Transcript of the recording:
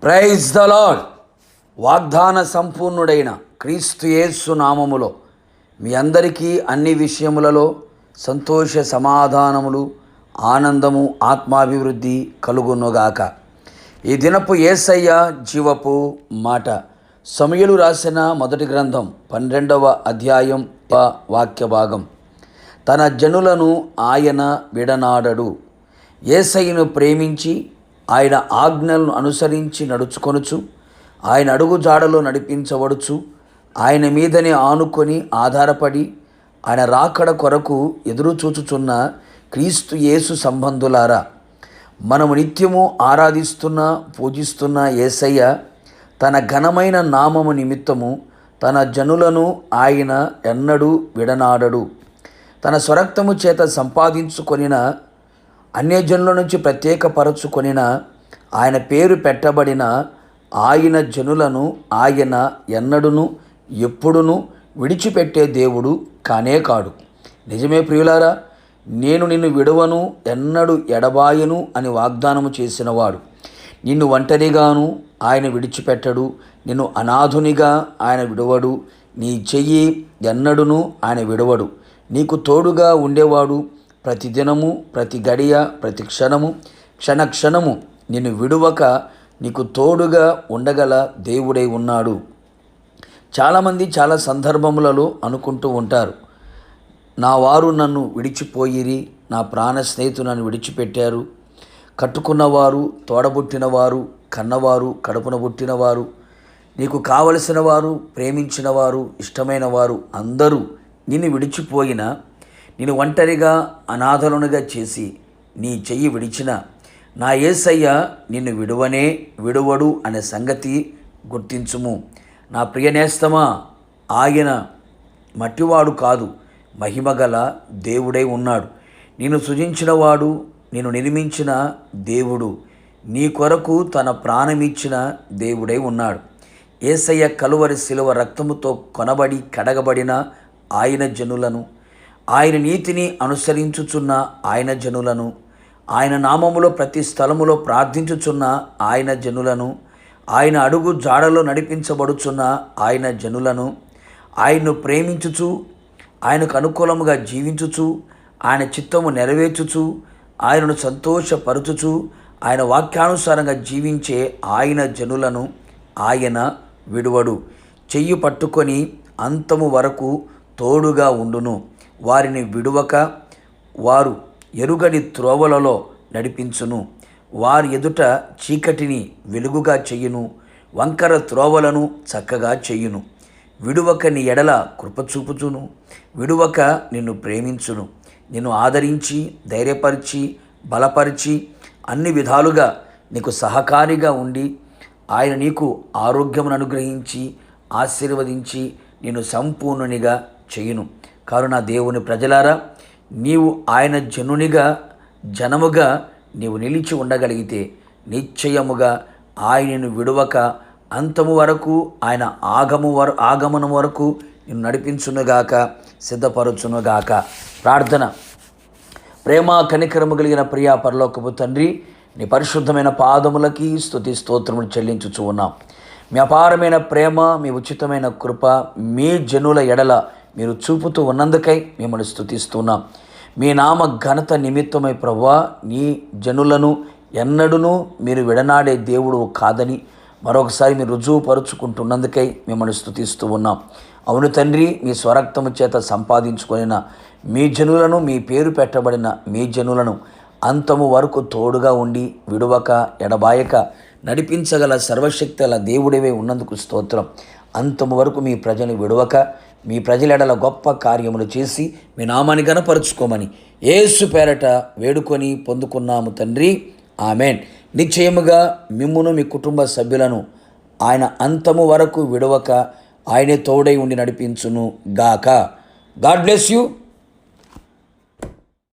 Praise the lord. వాగ్దాన సంపూర్ణుడైన క్రీస్తు యేసు నామములో మీ అందరికీ అన్ని విషయములలో సంతోష సమాధానములు, ఆనందము, ఆత్మాభివృద్ధి కలుగునుగాక. ఈ దినపు యేసయ్య జీవపు మాట. సమూయేలు రాసిన మొదటి గ్రంథం 12వ అధ్యాయం వాక్య భాగం. తన జనులను ఆయన విడనాడడు. యేసయ్యను ప్రేమించి ఆయన ఆజ్ఞలను అనుసరించి నడుచుకొనుచు, ఆయన అడుగు జాడలో నడిపించబడుచు, ఆయన మీదనే ఆనుకొని ఆధారపడి ఆయన రాకడ కొరకు ఎదురు చూచుచున్న క్రీస్తు యేసు సంబంధులారా, మనము నిత్యము ఆరాధిస్తున్న పూజిస్తున్న యేసయ్య తన ఘనమైన నామము నిమిత్తము తన జనులను ఆయన ఎన్నడూ విడనాడడు. తన స్వరక్తము చేత సంపాదించుకొనిన అన్యజనుల నుంచి ప్రత్యేకపరచుకొనిన ఆయన పేరు పెట్టబడిన ఆయన జనులను ఆయన ఎన్నడును ఎప్పుడును విడిచిపెట్టే దేవుడు కానే కాడు. నిజమే ప్రియులారా, నేను నిన్ను విడవను, ఎన్నడు ఎడబాయను అని వాగ్దానము చేసినవాడు. నిన్ను ఒంటరిగాను ఆయన విడిచిపెట్టడు, నిన్ను అనాథునిగా ఆయన విడవడు, నీ చెయ్యి ఎన్నడును ఆయన విడవడు. నీకు తోడుగా ఉండేవాడు. ప్రతిదినము, ప్రతి గడియ, ప్రతి క్షణము, క్షణక్షణము నిన్ను విడువక నీకు తోడుగా ఉండగల దేవుడై ఉన్నాడు. చాలామంది చాలా సందర్భములలో అనుకుంటూ ఉంటారు, నా వారు నన్ను విడిచిపోయిరి, నా ప్రాణ స్నేహితులు నన్ను విడిచిపెట్టారు. కట్టుకున్నవారు, తోడబుట్టినవారు, కన్నవారు, కడుపున పుట్టినవారు, నీకు కావలసిన వారు, ప్రేమించిన వారు, ఇష్టమైన వారు అందరూ నిన్ను విడిచిపోయినా, నేను ఒంటరిగా అనాథలునిగా చేసి నీ చెయ్యి విడిచిన నా యేసయ్య నిన్ను విడువనే విడువడు అనే సంగతి గుర్తించుము. నా ప్రియనేస్తమా, ఆయన మట్టివాడు కాదు, మహిమగల దేవుడై ఉన్నాడు. నిన్ను సృజించినవాడు, నిన్ను నిర్మించిన దేవుడు, నీ కొరకు తన ప్రాణమిచ్చిన దేవుడై ఉన్నాడు. యేసయ్య కలువరి శిలువ రక్తముతో కొనబడి కడగబడిన ఆయన జనులను, ఆయన నీతిని అనుసరించుచున్న ఆయన జనులను, ఆయన నామములో ప్రతి స్థలములో ప్రార్థించుచున్న ఆయన జనులను, ఆయన అడుగు జాడలో నడిపించబడుచున్న ఆయన జనులను, ఆయన్ను ప్రేమించుచు, ఆయనకు అనుకూలముగా జీవించుచు, ఆయన చిత్తము నెరవేర్చుచు, ఆయనను సంతోషపరచుచు, ఆయన వాక్యానుసారంగా జీవించే ఆయన జనులను ఆయన విడువడు. చెయ్యి పట్టుకొని అంతము వరకు తోడుగా ఉండును. వారిని విడువక వారు ఎరుగని త్రోవలలో నడిపించును. వారి ఎదుట చీకటిని వెలుగుగా చెయ్యును, వంకర త్రోవలను చక్కగా చెయ్యును. విడువక నీ ఎడల కృపచూపుచును, విడువక నిన్ను ప్రేమించును. నిన్ను ఆదరించి, ధైర్యపరిచి, బలపరిచి, అన్ని విధాలుగా నీకు సహకారిగా ఉండి, ఆయన నీకు ఆరోగ్యమును అనుగ్రహించి, ఆశీర్వదించి, నిన్ను సంపూర్ణునిగా చేయును. కావున దేవుని ప్రజలారా, నీవు ఆయన జనముగా నీవు నిలిచి ఉండగలిగితే నిశ్చయముగా ఆయనను విడువక అంతము వరకు, ఆయన ఆగమనం వరకు నిన్ను నడిపించునుగాక, సిద్ధపరచునుగాక. ప్రార్థన. ప్రేమ కనికరము కలిగిన ప్రియా పరలోకపు తండ్రి, నీ పరిశుద్ధమైన పాదములకి స్తుతి స్తోత్రములు చెల్లించుచు ఉన్నాం. మీ అపారమైన ప్రేమ, మీ ఉచితమైన కృప మీ జనుల ఎడల మీరు చూపుతూ ఉన్నందుకై మిమ్మల్ని స్తుతిస్తున్నాం. మీ నామ ఘనత నిమిత్తమై ప్రభువా, నీ జనులను ఎన్నడూనూ మీరు విడనాడే దేవుడు కాదని మరొకసారి మీరు రుజువుపరుచుకుంటున్నందుకై మిమ్మల్ని స్తుతిస్తూ ఉన్నాం. అవును తండ్రి, మీ స్వరక్తము చేత సంపాదించుకొనిన మీ జనులను, మీ పేరు పెట్టబడిన మీ జనులను అంతము వరకు తోడుగా ఉండి విడువక ఎడబాయక నడిపించగల సర్వశక్తుల దేవుడివే ఉన్నందుకు స్తోత్రం. అంతము వరకు మీ ప్రజని విడువక మీ ప్రజలెడల గొప్ప కార్యములు చేసి మీ నామాన్ని గణపరుచుకోమని యేసు పేరట వేడుకొని పొందుకున్నాము తండ్రి, ఆమెన్. నిశ్చయముగా మిమ్మును మీ కుటుంబ సభ్యులను ఆయన అంతము వరకు విడవక ఆయనే తోడై ఉండి నడిపించును గాక. God bless you.